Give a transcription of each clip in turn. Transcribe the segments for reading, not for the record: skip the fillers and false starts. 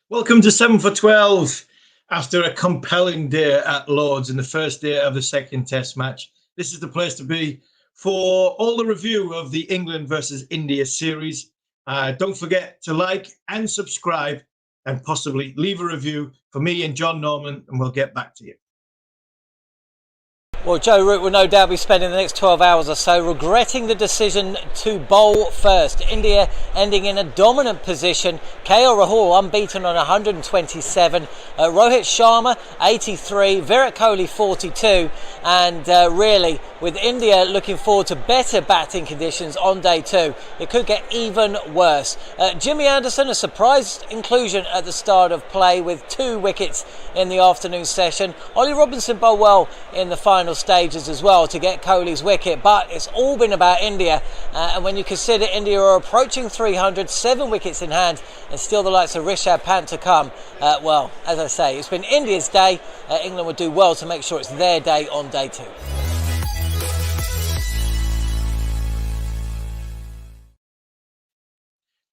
Welcome to 7 for 12. After a compelling day at Lord's in the first day of the second test match, this is the place to be for all the review of the England versus India series. Don't forget to like and subscribe and possibly leave a review for me and John Norman, and we'll get back to you. Well, Joe Root will no doubt be spending the next 12 hours or so regretting the decision to bowl first. India ending in a dominant position. KL Rahul unbeaten on 127. Rohit Sharma 83. Virat Kohli 42. And really, with India looking forward to better batting conditions on day two, it could get even worse. Jimmy Anderson, a surprise inclusion at the start of play with 2 wickets in the afternoon session. Ollie Robinson bowled well in the final stages as well to get Kohli's wicket, but it's all been about India, and when you consider India are approaching 300, 7 wickets in hand, and still the likes of Rishabh Pant to come, well, as I say, it's been India's day. England would do well to make sure it's their day on day two.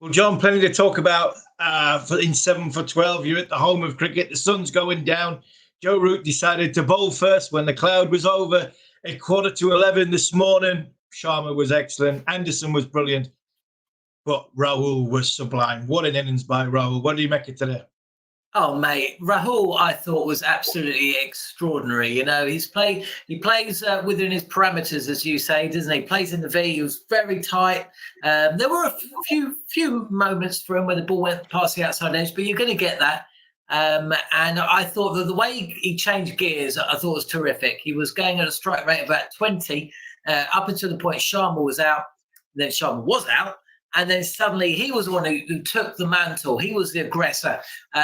Well, John, plenty to talk about in 7 for 12. You're at the home of cricket. The sun's going down. Joe Root decided to bowl first when the cloud was over at 11:15 this morning. Sharma was excellent. Anderson was brilliant. But Rahul was sublime. What an innings by Rahul. What do you make it today? Oh, mate, Rahul, I thought was absolutely extraordinary. You know, he plays within his parameters, as you say, doesn't he? He plays in the V. He was very tight. There were a few moments for him where the ball went past the outside edge, but you're going to get that. And I thought that the way he changed gears, I thought was terrific. He was going at a strike rate of about 20 up until the point Sharma was out. Then Sharma was out. And then suddenly he was the one who took the mantle. He was the aggressor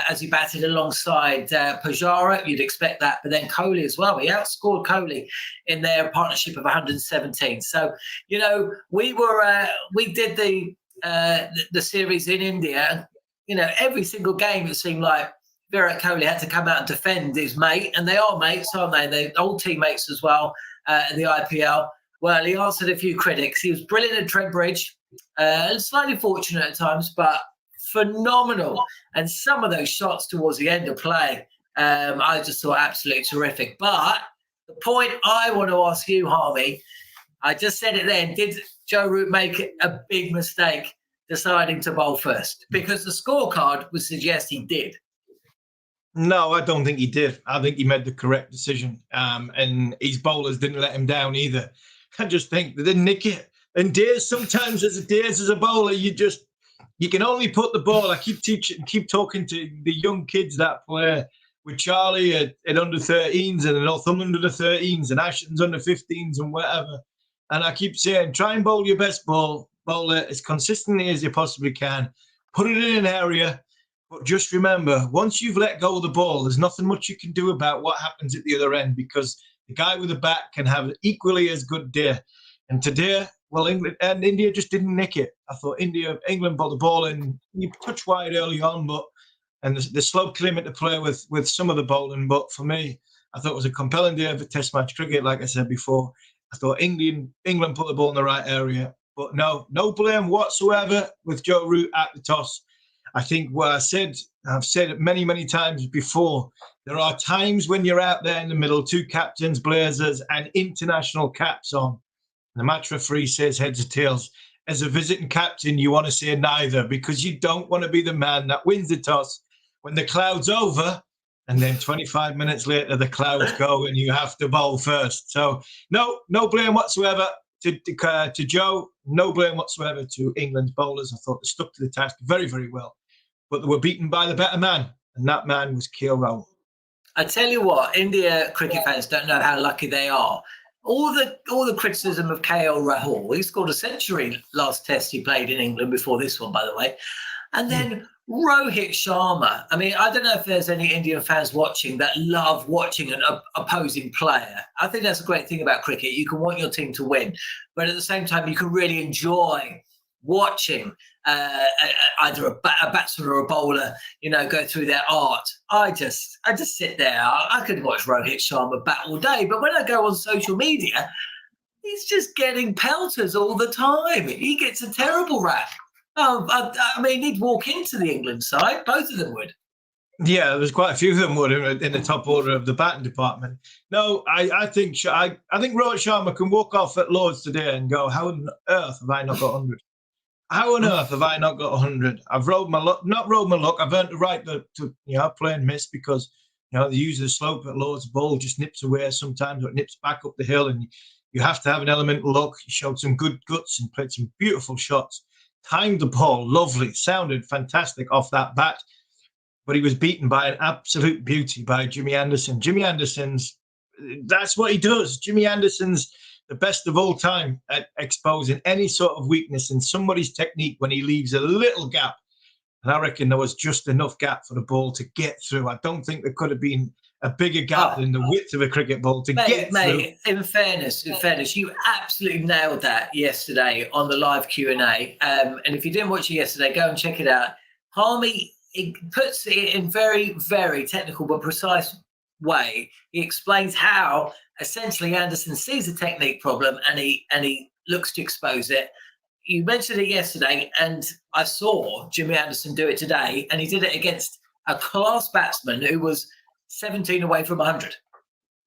as he batted alongside Pujara. You'd expect that. But then Kohli as well. He outscored Kohli in their partnership of 117. So, you know, we did the series in India. You know, every single game it seemed like Virat Kohli had to come out and defend his mate. And they are mates, aren't they? They're old teammates as well in the IPL. Well, he answered a few critics. He was brilliant at Trent Bridge. Slightly fortunate at times, but phenomenal. And some of those shots towards the end of play, I just thought absolutely terrific. But the point I want to ask you, Harmy, I just said it then, did Joe Root make a big mistake deciding to bowl first? Because the scorecard would suggest he did. No, I don't think he did. I think he made the correct decision. And his bowlers didn't let him down either. I just think they didn't nick it. And sometimes as a bowler, you can only put the ball. I keep talking to the young kids that play with Charlie at under 13s and Northumberland under 13s and Ashton's under 15s and whatever. And I keep saying, try and bowl your best bowler as consistently as you possibly can. Put it in an area, but just remember, once you've let go of the ball, there's nothing much you can do about what happens at the other end, because the guy with the bat can have an equally as good day. And today, well, England and India just didn't nick it. I thought England bought the ball and you touch wide early on, and the slope came into play with some of the bowling. But for me, I thought it was a compelling day of Test match cricket. Like I said before, I thought England put the ball in the right area. But no blame whatsoever with Joe Root at the toss. I think what I've said it many, many times before. There are times when you're out there in the middle, 2 captains, blazers, and international caps on. The match referee says heads or tails. As a visiting captain, you want to say neither, because you don't want to be the man that wins the toss when the cloud's over, and then 25 minutes later the clouds go and you have to bowl first. So no blame whatsoever to Joe. No blame whatsoever to England's bowlers. I thought they stuck to the task very, very well, but they were beaten by the better man, and that man was KL Rahul. I tell you what, India cricket fans don't know how lucky they are. All the criticism of KL Rahul, he scored a century last test he played in England before this one, by the way. And then Rohit Sharma. I mean, I don't know if there's any Indian fans watching that love watching an opposing player. I think that's a great thing about cricket. You can want your team to win, but at the same time, you can really enjoy watching either a batsman or a bowler, you know, go through their art. I just sit there. I could watch Rohit Sharma bat all day, but when I go on social media, he's just getting pelters all the time. He gets a terrible rap. I mean, he'd walk into the England side. Both of them would. Yeah, there's quite a few of them would in the top order of the batting department. No, I think I think Rohit Sharma can walk off at Lords today and go, how on earth have I not got 100? How on earth have I not got 100? I've rode my luck, not rode my luck. I've earned the right to play and miss because the use of the slope at Lords, ball just nips away sometimes, or it nips back up the hill, and you have to have an element of luck. He showed some good guts and played some beautiful shots. Timed the ball, lovely, sounded fantastic off that bat. But he was beaten by an absolute beauty by Jimmy Anderson. Jimmy Anderson's, that's what he does. Jimmy Anderson's the best of all time at exposing any sort of weakness in somebody's technique when he leaves a little gap. And I reckon there was just enough gap for the ball to get through. I don't think there could have been a bigger gap than the width of a cricket ball to get through. In fairness, you absolutely nailed that yesterday on the live Q&A. And if you didn't watch it yesterday, go and check it out. Harmy, it puts it in very, very technical but precise way. He explains how essentially Anderson sees a technique problem and he looks to expose it. You mentioned it yesterday, and I saw Jimmy Anderson do it today, and he did it against a class batsman who was 17 away from 100.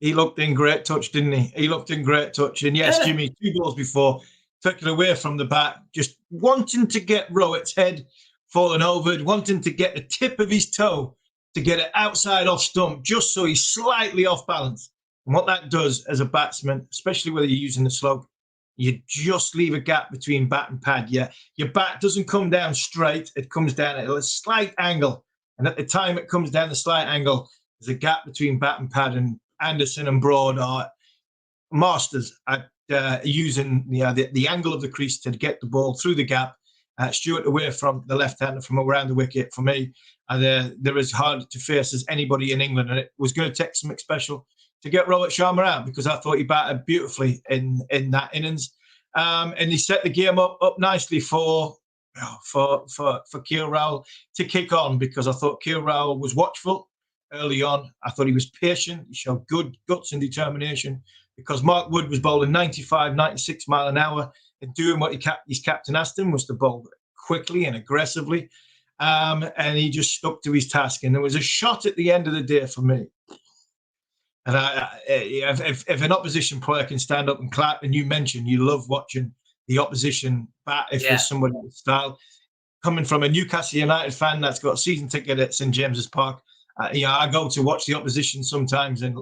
He looked in great touch, didn't he? He looked in great touch. And yes, Jimmy, 2 balls before, took it away from the bat, just wanting to get Rohit's head falling over, wanting to get the tip of his toe to get it outside off stump, just so he's slightly off balance. And what that does as a batsman, especially whether you're using the slope, you just leave a gap between bat and pad. Yeah, your bat doesn't come down straight. It comes down at a slight angle. And at the time it comes down the slight angle, there's a gap between bat and pad. And Anderson and Broad are masters at using the angle of the crease to get the ball through the gap. Stewart away from the left-hander from around the wicket for me. They're as hard to face as anybody in England. And it was going to take something special to get Rohit Sharma out, because I thought he batted beautifully in that innings. And he set the game up nicely for KL Rahul to kick on, because I thought KL Rahul was watchful early on. I thought he was patient. He showed good guts and determination, because Mark Wood was bowling 95, 96 mile an hour and doing what his captain asked him, was to bowl quickly and aggressively. And he just stuck to his task. And there was a shot at the end of the day for me. And if an opposition player can stand up and clap, and you mentioned you love watching the opposition bat if there's somebody with style. Coming from a Newcastle United fan that's got a season ticket at St James's Park, I go to watch the opposition sometimes and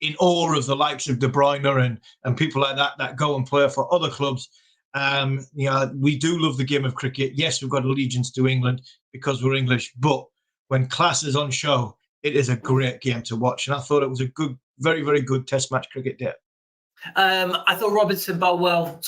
in awe of the likes of De Bruyne and people like that go and play for other clubs. We do love the game of cricket. Yes, we've got allegiance to England because we're English, but when class is on show, it is a great game to watch. And I thought it was a good, very, very good test match cricket day. I thought Robinson bowled well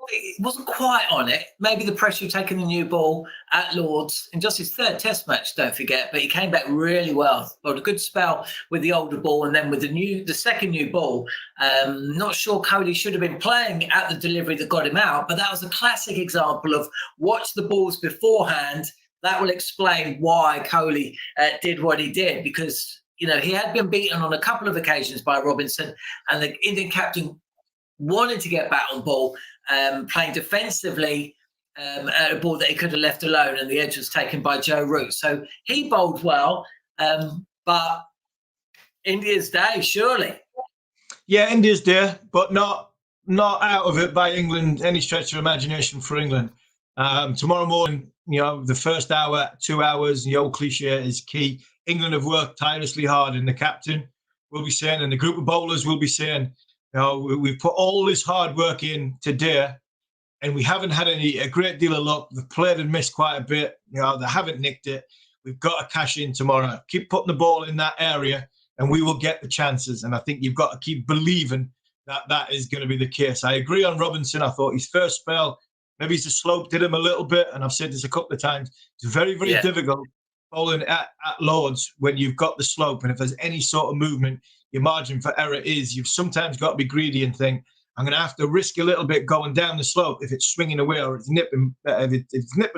he wasn't quite on it. Maybe the pressure of taking the new ball at Lords in just his 3rd test match, don't forget, but he came back really well. Bowled a good spell with the older ball, and then with the second new ball. Not sure Kohli should have been playing at the delivery that got him out, but that was a classic example of watch the balls beforehand. That will explain why Kohli did what he did, because he had been beaten on a couple of occasions by Robinson, and the Indian captain wanted to get back on ball, playing defensively at a ball that he could have left alone, and the edge was taken by Joe Root. So he bowled well, but India's day, surely. Yeah, India's day, but not out of it by England, any stretch of imagination for England. Tomorrow morning, the first hour, 2 hours, the old cliche is key. England have worked tirelessly hard, and the captain will be saying, and the group of bowlers will be saying, we've put all this hard work in today, and we haven't had a great deal of luck. They've played and missed quite a bit. They haven't nicked it. We've got to cash in tomorrow. Keep putting the ball in that area, and we will get the chances. And I think you've got to keep believing that is going to be the case. I agree on Robinson. I thought his first spell, maybe the slope did him a little bit, and I've said this a couple of times. It's very, very difficult bowling at Lords when you've got the slope, and if there's any sort of movement, your margin for error is you've sometimes got to be greedy and think, I'm going to have to risk a little bit going down the slope if it's swinging away or it's nipping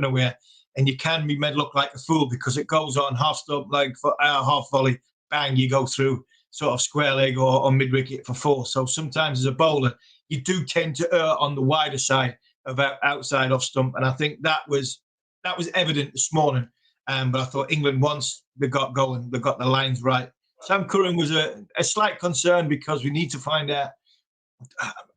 away, and you can be made look like a fool because it goes on half stump, like for half volley, bang, you go through sort of square leg or mid wicket for 4. So sometimes as a bowler, you do tend to err on the wider side of outside off stump, and I think that was evident this morning. But I thought England, once they got going, they got the lines right. Sam Curran was a slight concern because we need to find out.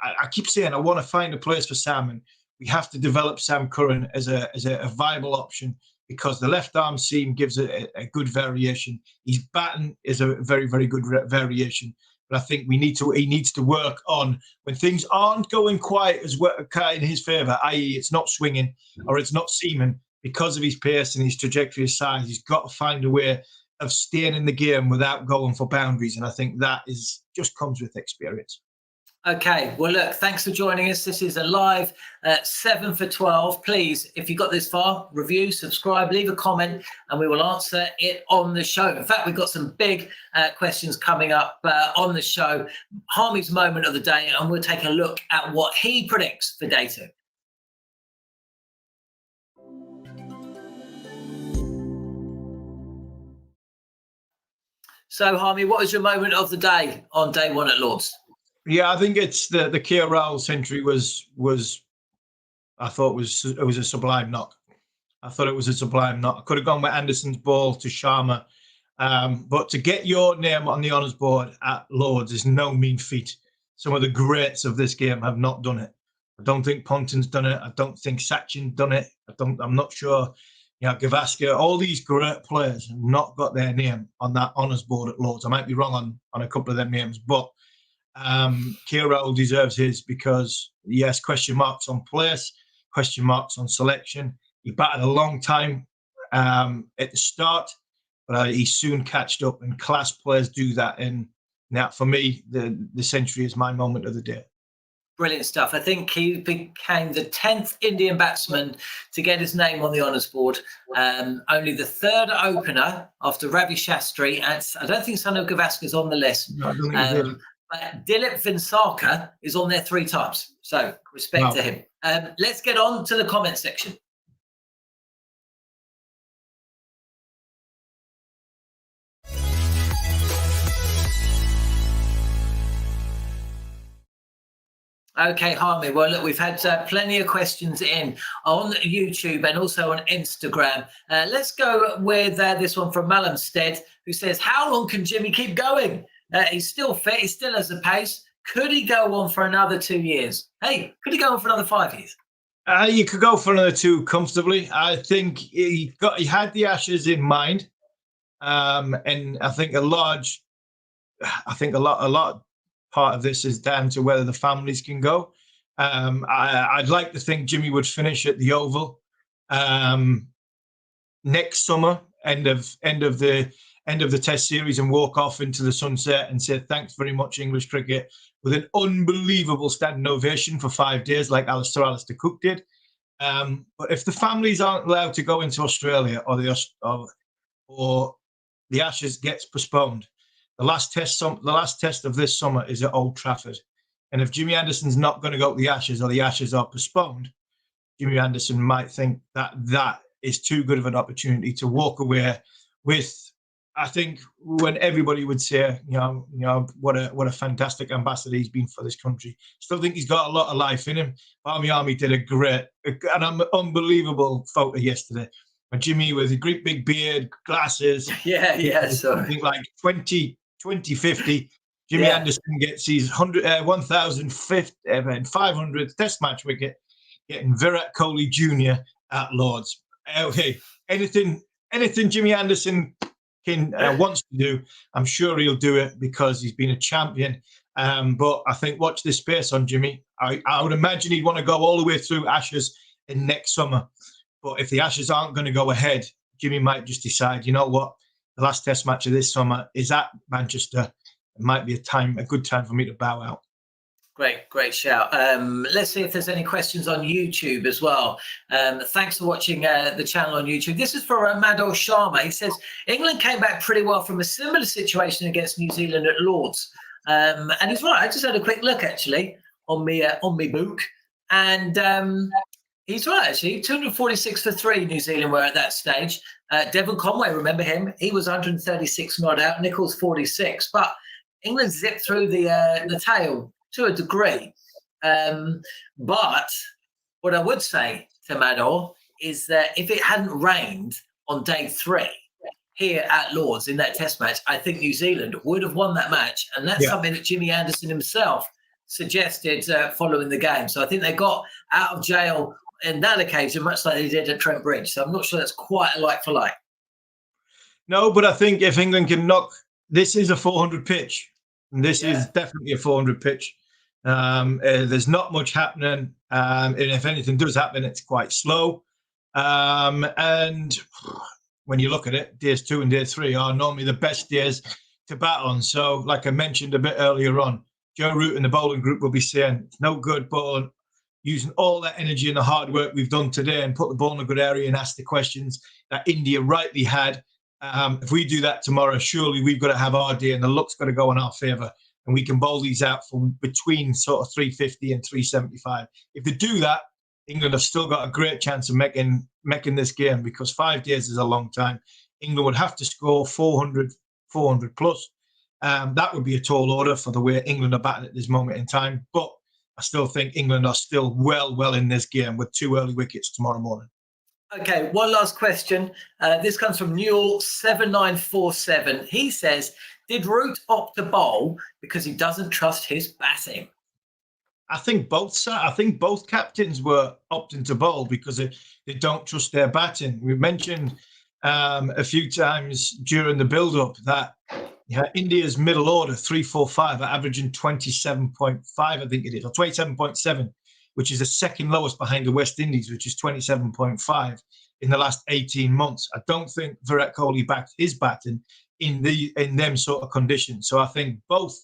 I keep saying I want to find a place for Sam, and we have to develop Sam Curran as a viable option because the left arm seam gives a good variation. His batting is a very, very good variation. But I think he needs to work on when things aren't going quite as well in his favour, i.e. it's not swinging or it's not seaming because of his pace and his trajectory, his size. He's got to find a way of staying in the game without going for boundaries. And I think that just comes with experience. Okay, well, look, thanks for joining us. This is a live 7 for 12. Please, if you got this far, review, subscribe, leave a comment, and we will answer it on the show. In fact, we've got some big questions coming up on the show. Harmy's moment of the day, and we'll take a look at what he predicts for day 2. So, Harmy, what was your moment of the day on day 1 at Lord's? Yeah, I think it's the KL Rahul century was I thought it was a sublime knock. I thought it was a sublime knock. I could have gone with Anderson's ball to Sharma, but to get your name on the honours board at Lord's is no mean feat. Some of the greats of this game have not done it. I don't think Ponting's done it. I don't think Sachin's done it. I'm not sure. Gavaskar, all these great players have not got their name on that honours board at Lord's. I might be wrong on a couple of their names, but KL Rahul deserves his because, yes, question marks on place, question marks on selection. He batted a long time at the start, but he soon catched up, and class players do that. And now, for me, the century is my moment of the day. Brilliant stuff. I think he became the 10th Indian batsman to get his name on the honours board. Only the 3rd opener after Ravi Shastri. And I don't think Sanu Gavaskar is on the list. No, I don't think he did. But Dilip Vinsarkar is on there 3 times. So respect to him. Let's get on to the comment section. Okay, Harmy. Well, look, we've had plenty of questions in on YouTube and also on Instagram. Let's go with this one from Malumstead, who says, how long can Jimmy keep going? He's still fit. He still has the pace. Could he go on for another 2 years? Hey, could he go on for another 5 years? You could go for another 2 comfortably. I think he had the Ashes in mind, and I think a lot part of this is down to whether the families can go. I'd like to think Jimmy would finish at the Oval next summer, end of the Test series, and walk off into the sunset and say thanks very much, English cricket, with an unbelievable standing ovation for 5 days, like Alistair Cook did. But if the families aren't allowed to go into Australia, or the Ashes gets postponed, the last test of this summer is at Old Trafford, and if Jimmy Anderson's not going to go to the Ashes, or the Ashes are postponed, Jimmy Anderson might think that is too good of an opportunity to walk away with. I think when everybody would say, what a fantastic ambassador he's been for this country. Still think he's got a lot of life in him. Army did an unbelievable photo yesterday. And Jimmy with a great big beard, glasses. Yeah. So I think like 2050. Jimmy Anderson gets his 1,500th Test match wicket, getting Virat Kohli Jr. at Lord's. Okay, anything Jimmy Anderson wants to do, I'm sure he'll do it because he's been a champion. But I think watch this space on Jimmy. I would imagine he'd want to go all the way through Ashes in next summer. But if the Ashes aren't going to go ahead, Jimmy might just decide, you know what, the last Test match of this summer is at Manchester. It might be a good time for me to bow out. Great shout. Let's see if there's any questions on YouTube as well. Thanks for watching the channel on YouTube. This is for Madhur Sharma. He says, England came back pretty well from a similar situation against New Zealand at Lord's. And he's right. I just had a quick look, actually, on me book. And he's right, actually. 246 for 3 New Zealand were at that stage. Devon Conway, remember him? He was 136 not out. Nichols 46. But England zipped through the tail to a degree. But what I would say to Madhur is that if it hadn't rained on day 3 here at Lord's in that test match, I think New Zealand would have won that match. And that's something that Jimmy Anderson himself suggested following the game. So I think they got out of jail in that occasion, much like they did at Trent Bridge. So I'm not sure that's quite a like for like. No, but I think if England can knock, this is a 400 pitch. And this is definitely a 400 pitch. There's not much happening. And if anything does happen, it's quite slow. And when you look at it, days 2 and day 3 are normally the best days to bat on. So, like I mentioned a bit earlier on, Joe Root and the bowling group will be saying it's no good bowling, using all that energy and the hard work we've done today and put the ball in a good area and ask the questions that India rightly had. If we do that tomorrow, surely we've got to have our day and the luck's got to go in our favour. And we can bowl these out from between sort of 350 and 375. If they do that, England have still got a great chance of making this game, because 5 days is a long time. England would have to score 400 plus. That would be a tall order for the way England are batting at this moment in time. But I still think England are still well in this game with 2 early wickets tomorrow morning. Okay, one last question. This comes from Newell7947. He says, did Root opt to bowl because he doesn't trust his batting? I think both captains were opting to bowl because they don't trust their batting. We mentioned a few times during the build-up that India's middle order, 3-4-5, are averaging 27.5, I think it is, or 27.7, which is the second lowest behind the West Indies, which is 27.5 in the last 18 months. I don't think Virat Kohli backed his batting in them sort of conditions. So I think both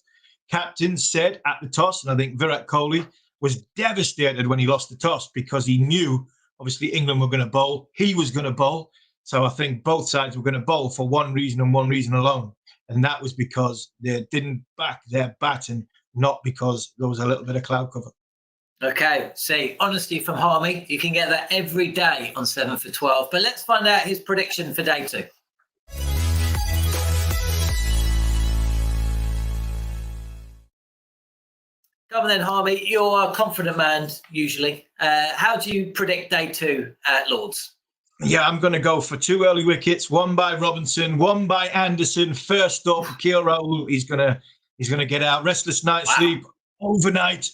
captains said at the toss, and I think Virat Kohli was devastated when he lost the toss because he knew, obviously, England were going to bowl. He was going to bowl. So I think both sides were going to bowl for one reason and one reason alone. And that was because they didn't back their batting, not because there was a little bit of cloud cover. Okay, see, honesty from Harmy. You can get that every day on 7 for 12. But let's find out his prediction for day 2. Come on then, Harmy. You're a confident man, usually. How do you predict day 2 at Lord's? Yeah, I'm going to go for 2 early wickets, 1 by Robinson, 1 by Anderson. First up, KL Rahul, he's going to get out. Restless night sleep. Overnight,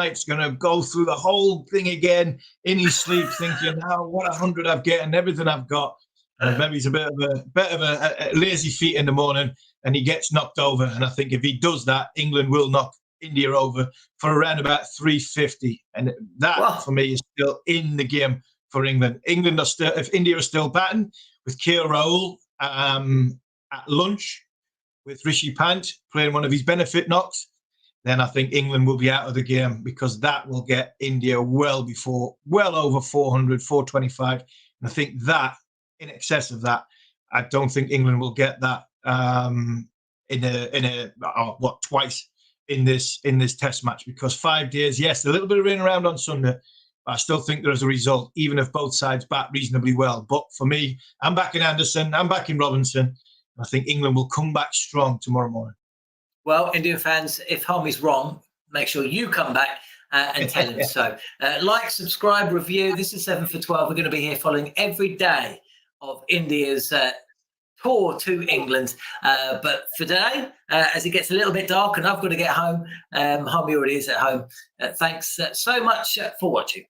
he's going to go through the whole thing again in his sleep, thinking, what 100 I've got and everything I've got. Maybe he's a bit of a lazy feet in the morning and he gets knocked over. And I think if he does that, England will knock India over for around about 350. And that, for me, is still in the game for England. If India are still batting with KL Rahul at lunch with Rishi Pant playing one of his benefit knocks, then I think England will be out of the game, because that will get India well over 400, 425. And I think that, in excess of that, I don't think England will get that twice in this test match, because 5 days, yes, a little bit of rain around on Sunday, but I still think there's a result, even if both sides bat reasonably well. But for me, I'm backing Anderson, I'm backing Robinson. I think England will come back strong tomorrow morning. Well, Indian fans, if Harmy's wrong, make sure you come back and tell him so. Like, subscribe, review. This is 7 for 12. We're going to be here following every day of India's tour to England. But for today, as it gets a little bit dark and I've got to get home, Harmy already is at home. Thanks so much for watching.